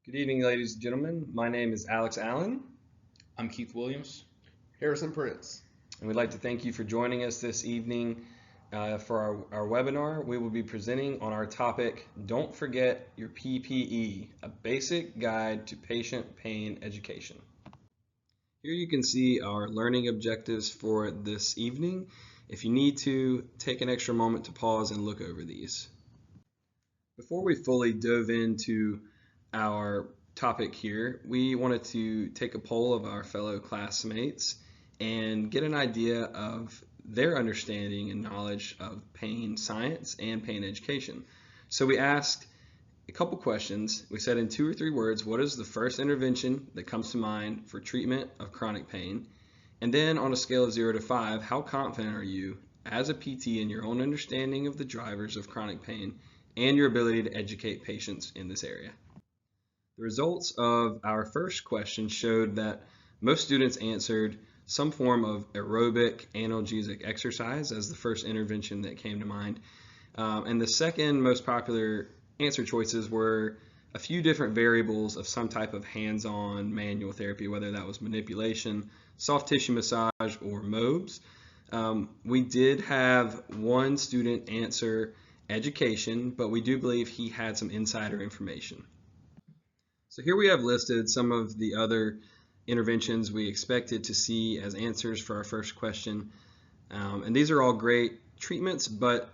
Good evening, ladies and gentlemen. My name is Alex Allen, I'm Keith Williams. Harrison Prince. and we'd like to thank you for joining us this evening for our webinar. We will be presenting on our topic, Don't Forget Your PPE, a basic guide to patient pain education. Here you can see our learning objectives for this evening. If you need to, take an extra moment to pause and look over these. Before we fully dove into our topic here, we wanted to take a poll of our fellow classmates and get an idea of their understanding and knowledge of pain science and pain education. So we asked a couple questions. We said in 2 or 3 words, what is the first intervention that comes to mind for treatment of chronic pain? And then on a scale of 0 to 5, how confident are you as a PT in your own understanding of the drivers of chronic pain and your ability to educate patients in this area? The results of our first question showed that most students answered some form of aerobic analgesic exercise as the first intervention that came to mind. And the second most popular answer choices were a few different variables of some type of hands-on manual therapy, whether that was manipulation, soft tissue massage, or MOBs. We did have one student answer education, but we do believe he had some insider information. So here we have listed some of the other interventions we expected to see as answers for our first question. And these are all great treatments, but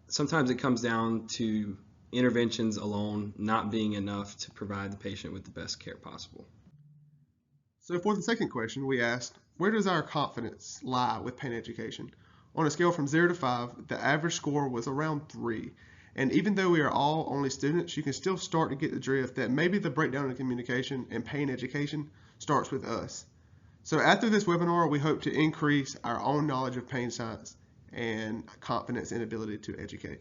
sometimes it comes down to interventions alone not being enough to provide the patient with the best care possible. So for the second question, we asked, where does our confidence lie with pain education? On a scale from 0 to 5, the average score was around 3. And even though we are all only students, you can still start to get the drift that maybe the breakdown in communication and pain education starts with us. So after this webinar, we hope to increase our own knowledge of pain science and confidence and ability to educate.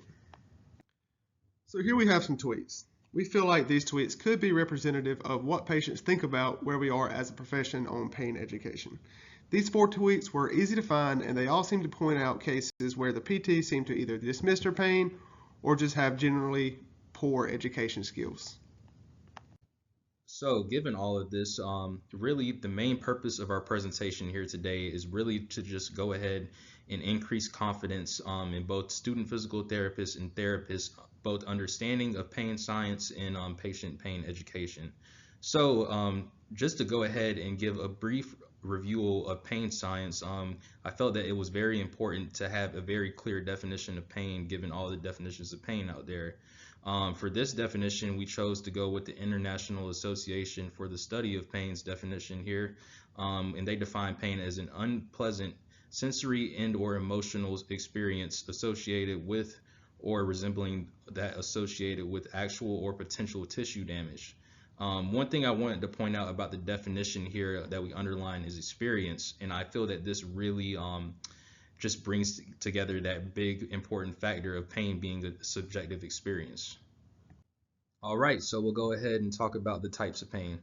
So here we have some tweets. We feel like these tweets could be representative of what patients think about where we are as a profession on pain education. These 4 tweets were easy to find, and they all seem to point out cases where the PT seem to either dismiss their pain or just have generally poor education skills. So, given all of this, really the main purpose of our presentation here today is really to just go ahead and increase confidence in both student physical therapists and therapists, both understanding of pain science and patient pain education. So, just to go ahead and give a brief review of pain science, I felt that it was very important to have a very clear definition of pain, given all the definitions of pain out there. For this definition, we chose to go with the International Association for the Study of Pain's definition here, and they define pain as an unpleasant sensory and/or emotional experience associated with or resembling that associated with actual or potential tissue damage. One thing I wanted to point out about the definition here that we underline is experience, and I feel that this really just brings together that big important factor of pain being a subjective experience. All right, so we'll go ahead and talk about the types of pain.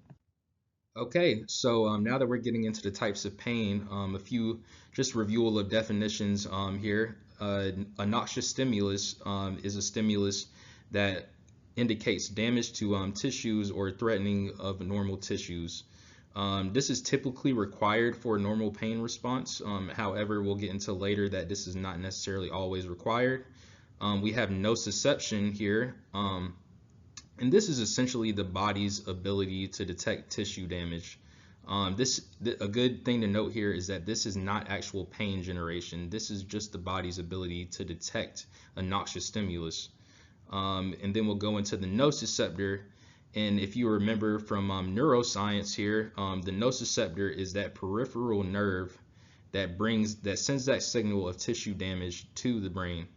Okay, so now that we're getting into the types of pain, a few just review of definitions here. A noxious stimulus is a stimulus that indicates damage to tissues or threatening of normal tissues. This is typically required for a normal pain response. However, we'll get into later that this is not necessarily always required. We have nociception here, and this is essentially the body's ability to detect tissue damage. A good thing to note here is that this is not actual pain generation. This is just the body's ability to detect a noxious stimulus. And then we'll go into the nociceptor. And if you remember from neuroscience here, the nociceptor is that peripheral nerve that sends that signal of tissue damage to the brain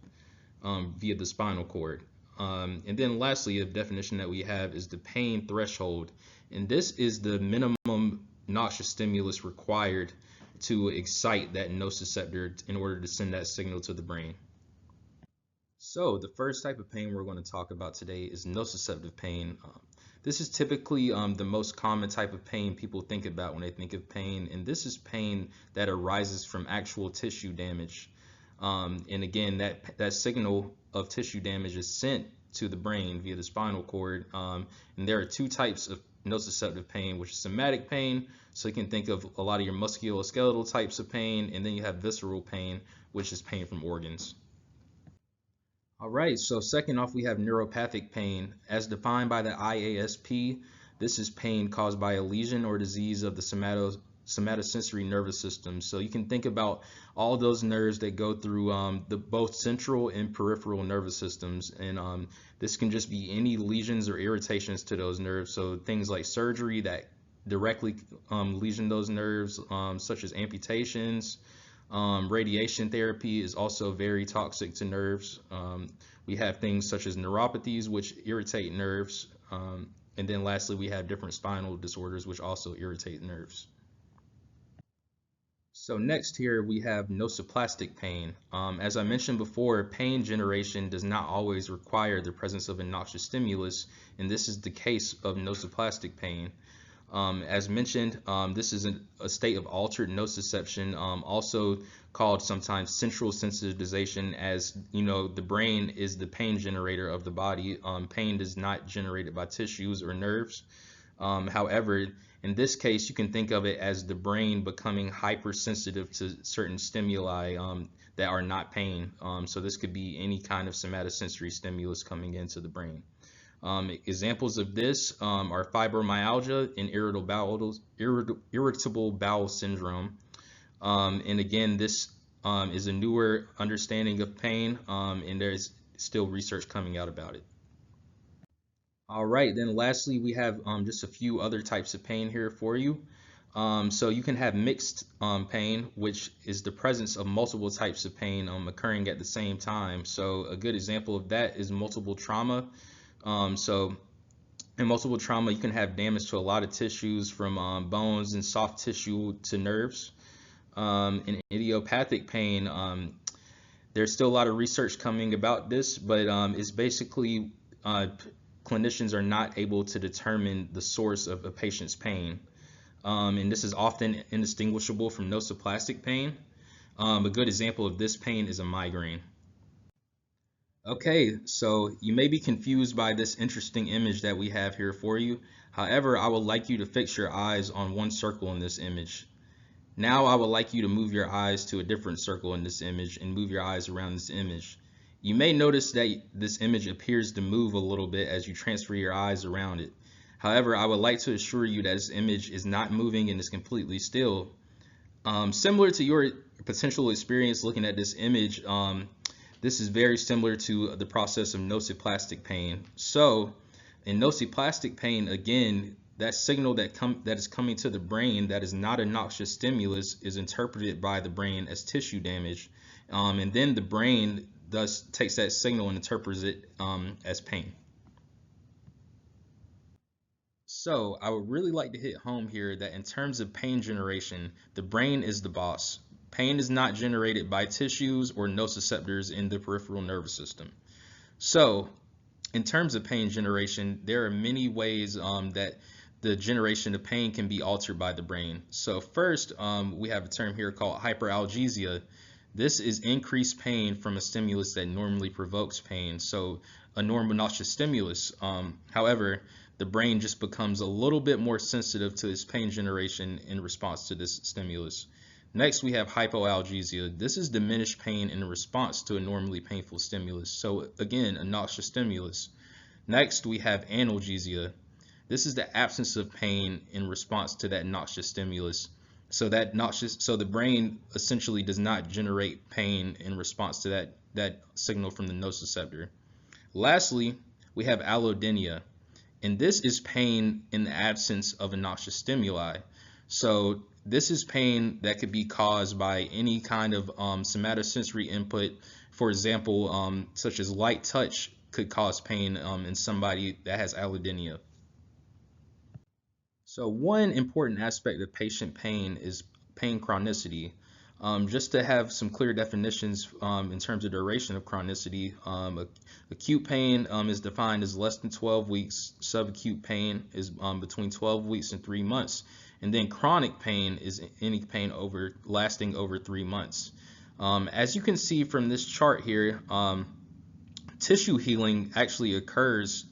via the spinal cord. And then lastly, a definition that we have is the pain threshold. And this is the minimum noxious stimulus required to excite that nociceptor in order to send that signal to the brain. So the first type of pain we're going to talk about today is nociceptive pain. This is typically the most common type of pain people think about when they think of pain, and this is pain that arises from actual tissue damage. And again, that signal of tissue damage is sent to the brain via the spinal cord. And there are two types of nociceptive pain, which is somatic pain. So you can think of a lot of your musculoskeletal types of pain, and then you have visceral pain, which is pain from organs. All right, so second off, we have neuropathic pain. As defined by the IASP, this is pain caused by a lesion or disease of the somatosensory nervous system. So you can think about all those nerves that go through the both central and peripheral nervous systems, and this can just be any lesions or irritations to those nerves. So things like surgery that directly lesion those nerves, such as amputations. Radiation therapy is also very toxic to nerves. We have things such as neuropathies, which irritate nerves. And then lastly, we have different spinal disorders, which also irritate nerves. So next here we have nociplastic pain. As I mentioned before, pain generation does not always require the presence of a noxious stimulus, and this is the case of nociplastic pain. As mentioned, this is a state of altered nociception, also called sometimes central sensitization, as you know, the brain is the pain generator of the body. Pain is not generated by tissues or nerves. However, in this case, you can think of it as the brain becoming hypersensitive to certain stimuli that are not pain. So this could be any kind of somatosensory stimulus coming into the brain. Examples of this are fibromyalgia and irritable bowel syndrome. And again, this is a newer understanding of pain, and there's still research coming out about it. All right, then lastly, we have just a few other types of pain here for you. So you can have mixed pain, which is the presence of multiple types of pain occurring at the same time. So a good example of that is multiple trauma. So in multiple trauma, you can have damage to a lot of tissues, from bones and soft tissue to nerves. In idiopathic pain, there's still a lot of research coming about this, but it's basically clinicians are not able to determine the source of a patient's pain. And this is often indistinguishable from nociplastic pain. A good example of this pain is a migraine. Okay, so you may be confused by this interesting image that we have here for you. However, I would like you to fix your eyes on one circle in this image. Now I would like you to move your eyes to a different circle in this image and move your eyes around this image. You may notice that this image appears to move a little bit as you transfer your eyes around it. However, I would like to assure you that this image is not moving and is completely still. Similar to your potential experience looking at this image, this is very similar to the process of nociplastic pain. So in nociplastic pain, again, that signal that is coming to the brain that is not a noxious stimulus is interpreted by the brain as tissue damage, and then the brain thus takes that signal and interprets it as pain. So I would really like to hit home here that in terms of pain generation, the brain is the boss. Pain is not generated by tissues or nociceptors in the peripheral nervous system. So in terms of pain generation, there are many ways that the generation of pain can be altered by the brain. So first, we have a term here called hyperalgesia. This is increased pain from a stimulus that normally provokes pain, so a normal noxious stimulus. However, the brain just becomes a little bit more sensitive to its pain generation in response to this stimulus. Next, we have hypoalgesia. This is diminished pain in response to a normally painful stimulus, so again, a noxious stimulus. Next, we have analgesia. This is the absence of pain in response to that noxious stimulus. So the brain essentially does not generate pain in response to that signal from the nociceptor. Lastly, we have allodynia, and this is pain in the absence of a noxious stimuli. So this is pain that could be caused by any kind of somatosensory input. For example, such as light touch could cause pain in somebody that has allodynia. So one important aspect of patient pain is pain chronicity. Just to have some clear definitions in terms of duration of chronicity, acute pain is defined as less than 12 weeks, subacute pain is between 12 weeks and 3 months, and then chronic pain is any pain lasting over 3 months. As you can see from this chart here, Tissue healing actually occurs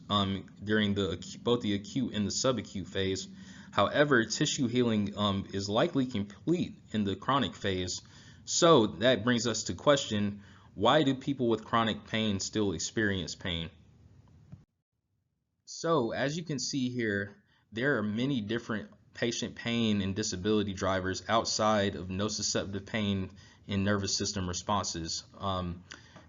during both the acute and the subacute phase. However, tissue healing is likely complete in the chronic phase. So that brings us to question, why do people with chronic pain still experience pain? So as you can see here, there are many different patient pain and disability drivers outside of nociceptive pain and nervous system responses.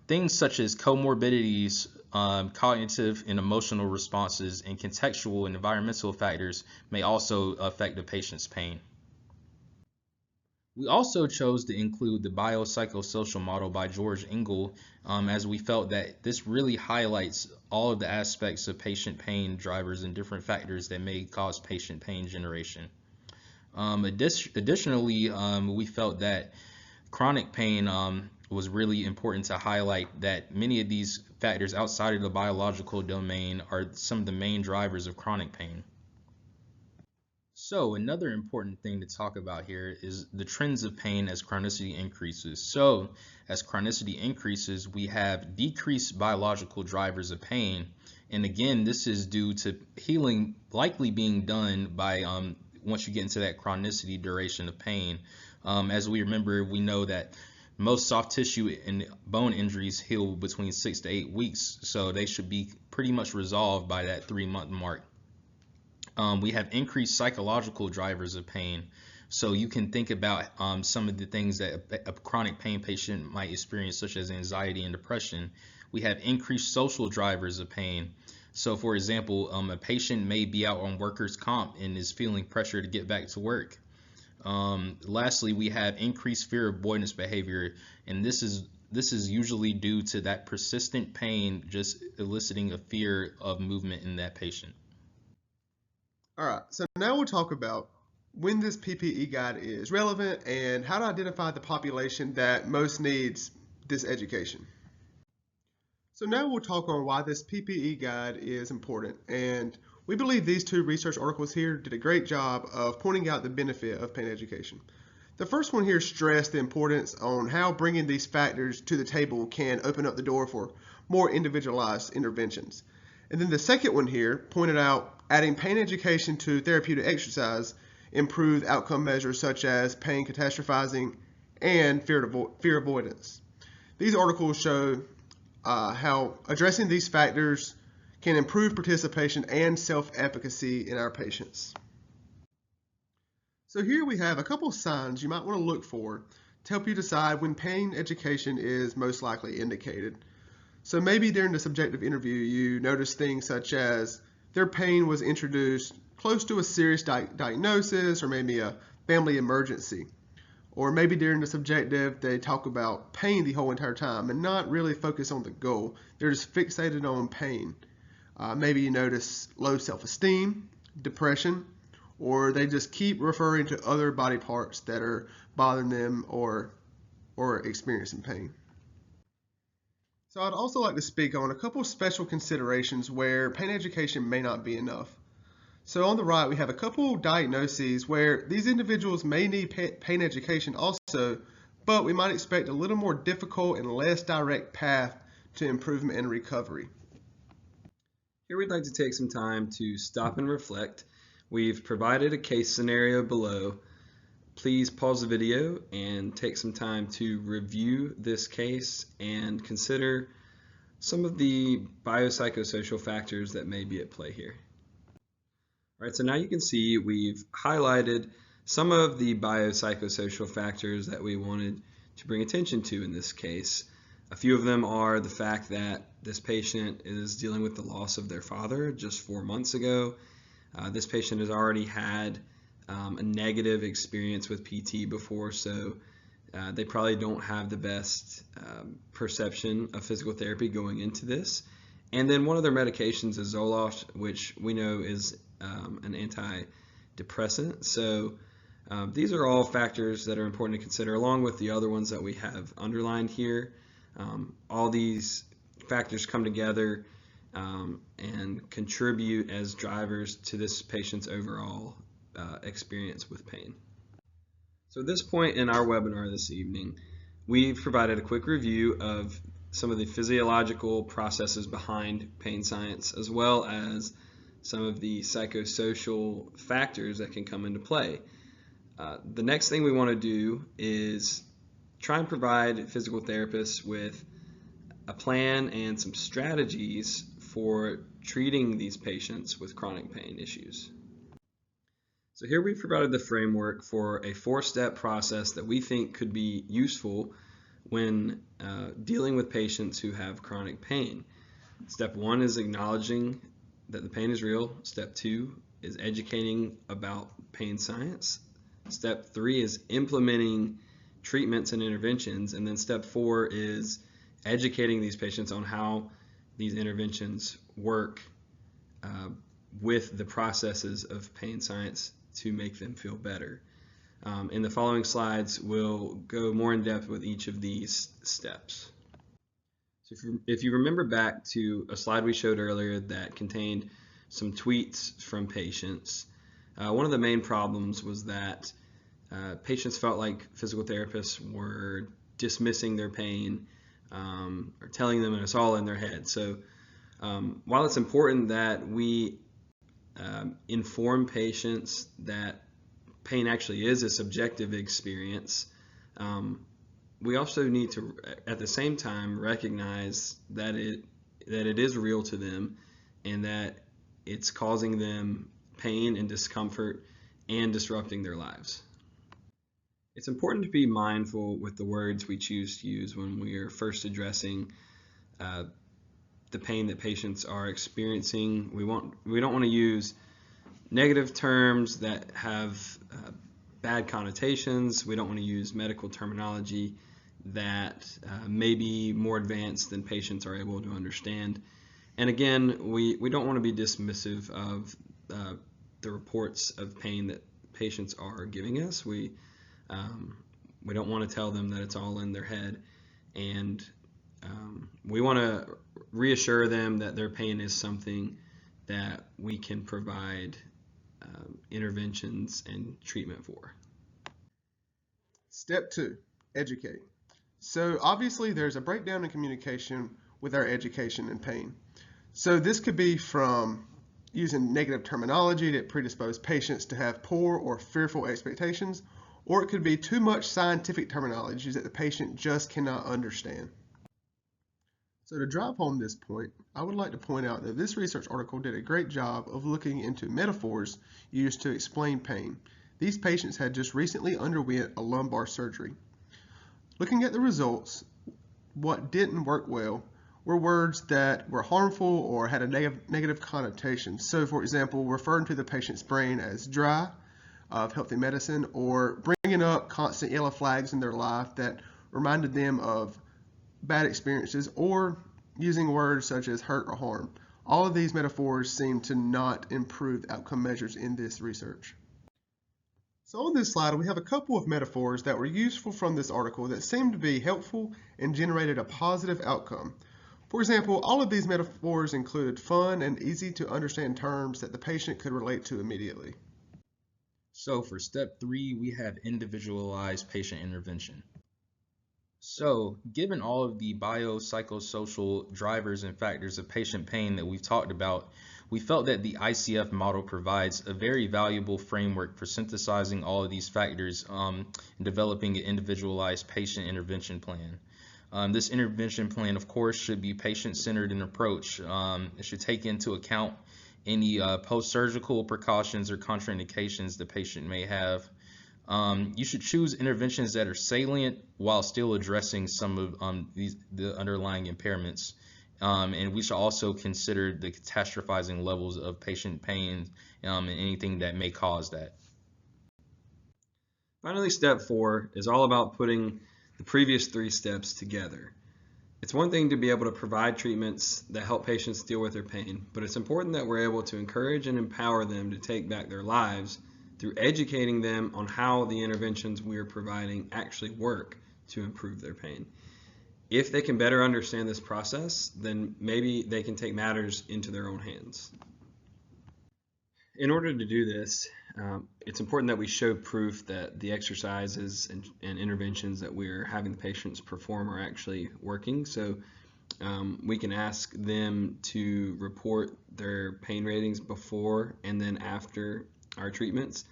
Things such as comorbidities, cognitive and emotional responses, and contextual and environmental factors may also affect the patient's pain. We also chose to include the biopsychosocial model by George Engel, as we felt that this really highlights all of the aspects of patient pain drivers and different factors that may cause patient pain generation. Additionally, we felt that chronic pain was really important to highlight that many of these factors outside of the biological domain are some of the main drivers of chronic pain. So another important thing to talk about here is the trends of pain as chronicity increases. So as chronicity increases, we have decreased biological drivers of pain. And again, this is due to healing likely being done by once you get into that chronicity duration of pain. As we remember, we know that most soft tissue and bone injuries heal between 6 to 8 weeks. So they should be pretty much resolved by that 3-month mark. We have increased psychological drivers of pain. So you can think about some of the things that a chronic pain patient might experience, such as anxiety and depression. We have increased social drivers of pain. So for example, a patient may be out on workers' comp and is feeling pressure to get back to work. Lastly, we have increased fear avoidance behavior, and this is usually due to that persistent pain just eliciting a fear of movement in that patient. All right, so now we'll talk about when this PPE guide is relevant and how to identify the population that most needs this education. So now we'll talk on why this PPE guide is important, and we believe these two research articles here did a great job of pointing out the benefit of pain education. The first one here stressed the importance on how bringing these factors to the table can open up the door for more individualized interventions. And then the second one here pointed out adding pain education to therapeutic exercise improved outcome measures such as pain catastrophizing and fear avoidance. These articles show how addressing these factors can improve participation and self-efficacy in our patients. So here we have a couple signs you might want to look for to help you decide when pain education is most likely indicated. So maybe during the subjective interview you notice things such as their pain was introduced close to a serious diagnosis or maybe a family emergency. Or maybe during the subjective they talk about pain the whole entire time and not really focus on the goal. They're just fixated on pain. Maybe you notice low self-esteem, depression, or they just keep referring to other body parts that are bothering them or experiencing pain. So I'd also like to speak on a couple of special considerations where pain education may not be enough. So on the right, we have a couple diagnoses where these individuals may need pain education also, but we might expect a little more difficult and less direct path to improvement and recovery. Here we'd like to take some time to stop and reflect. We've provided a case scenario below. Please pause the video and take some time to review this case and consider some of the biopsychosocial factors that may be at play here. All right, so now you can see we've highlighted some of the biopsychosocial factors that we wanted to bring attention to in this case. A few of them are the fact that this patient is dealing with the loss of their father just 4 months ago. This patient has already had a negative experience with PT before, so they probably don't have the best perception of physical therapy going into this. And then one of their medications is Zoloft, which we know is an antidepressant. So these are all factors that are important to consider, along with the other ones that we have underlined here. All these factors come together and contribute as drivers to this patient's overall experience with pain. So at this point in our webinar this evening, we've provided a quick review of some of the physiological processes behind pain science, as well as some of the psychosocial factors that can come into play. The next thing we want to do is try and provide physical therapists with a plan and some strategies for treating these patients with chronic pain issues. So here we've provided the framework for a 4-step process that we think could be useful when dealing with patients who have chronic pain. Step 1 is acknowledging that the pain is real. Step 2 is educating about pain science. Step 3 is implementing treatments and interventions. And then step 4 is educating these patients on how these interventions work with the processes of pain science to make them feel better. In the following slides, we'll go more in depth with each of these steps. So if you remember back to a slide we showed earlier that contained some tweets from patients, one of the main problems was that patients felt like physical therapists were dismissing their pain or telling them it's all in their head. So while it's important that we inform patients that pain actually is a subjective experience, we also need to, at the same time, recognize that it is real to them and that it's causing them pain and discomfort and disrupting their lives. It's important to be mindful with the words we choose to use when we are first addressing the pain that patients are experiencing. We don't want to use negative terms that have bad connotations. We don't want to use medical terminology that may be more advanced than patients are able to understand. And again, we don't want to be dismissive of the reports of pain that patients are giving us. We don't want to tell them that it's all in their head, and we want to reassure them that their pain is something that we can provide interventions and treatment for. Step 2, educate. So obviously there's a breakdown in communication with our education and pain. So this could be from using negative terminology that predispose patients to have poor or fearful expectations, or it could be too much scientific terminology that the patient just cannot understand. So to drive home this point, I would like to point out that this research article did a great job of looking into metaphors used to explain pain. These patients had just recently underwent a lumbar surgery. Looking at the results, what didn't work well were words that were harmful or had a negative connotation. So for example, referring to the patient's brain as dry of healthy medicine, or bringing up constant yellow flags in their life that reminded them of bad experiences, or using words such as hurt or harm. All of these metaphors seem to not improve outcome measures in this research. So on this slide, we have a couple of metaphors that were useful from this article that seemed to be helpful and generated a positive outcome. For example, all of these metaphors included fun and easy to understand terms that the patient could relate to immediately. So for step 3, we have individualized patient intervention. So given all of the biopsychosocial drivers and factors of patient pain that we've talked about, we felt that the ICF model provides a very valuable framework for synthesizing all of these factors and developing an individualized patient intervention plan. This intervention plan, of course, should be patient-centered in approach. It should take into account any post-surgical precautions or contraindications the patient may have. You should choose interventions that are salient while still addressing some of the underlying impairments. And we should also consider the catastrophizing levels of patient pain and anything that may cause that. Finally, step 4 is all about putting the previous 3 steps together. It's one thing to be able to provide treatments that help patients deal with their pain, but it's important that we're able to encourage and empower them to take back their lives through educating them on how the interventions we are providing actually work to improve their pain. If they can better understand this process, then maybe they can take matters into their own hands. In order to do this, it's important that we show proof that the exercises and interventions that we're having the patients perform are actually working. So we can ask them to report their pain ratings before and then after our treatments.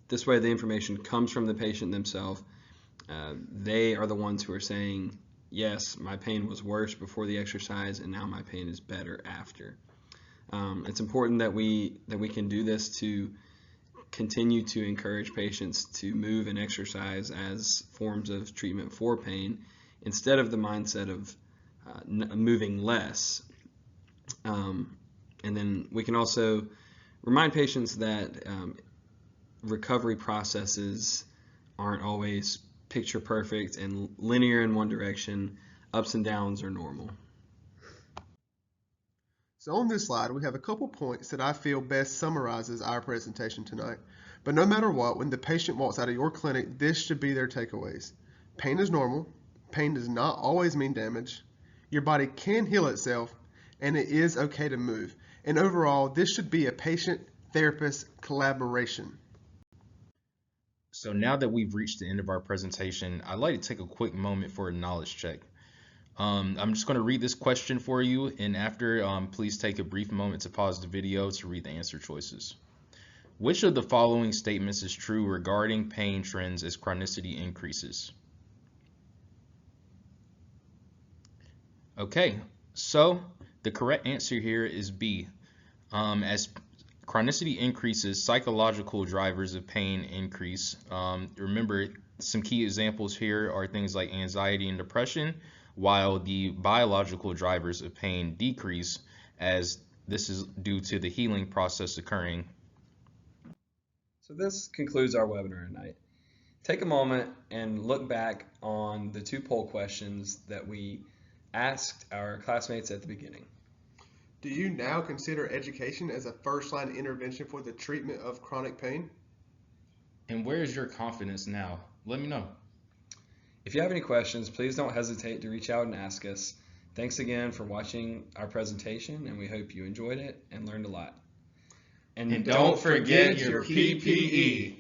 This way the information comes from the patient themselves. They are the ones who are saying, yes, my pain was worse before the exercise and now my pain is better after. It's important that we can do this to continue to encourage patients to move and exercise as forms of treatment for pain instead of the mindset of moving less. And then we can also remind patients that recovery processes aren't always picture perfect and linear in one direction. Ups and downs are normal. So on this slide, we have a couple points that I feel best summarizes our presentation tonight. But no matter what, when the patient walks out of your clinic, this should be their takeaways. Pain is normal. Pain does not always mean damage. Your body can heal itself, and it is okay to move. And overall, this should be a patient-therapist collaboration. So now that we've reached the end of our presentation, I'd like to take a quick moment for a knowledge check. I'm just going to read this question for you, and after, please take a brief moment to pause the video to read the answer choices. Which of the following statements is true regarding pain trends as chronicity increases? Okay, so the correct answer here is B. As chronicity increases, psychological drivers of pain increase. Remember, some key examples here are things like anxiety and depression, while the biological drivers of pain decrease, as this is due to the healing process occurring. So this concludes our webinar tonight. Take a moment and look back on the 2 poll questions that we asked our classmates at the beginning. Do you now consider education as a first-line intervention for the treatment of chronic pain? And where is your confidence now? Let me know. If you have any questions, please don't hesitate to reach out and ask us. Thanks again for watching our presentation, and we hope you enjoyed it and learned a lot. And don't forget your PPE.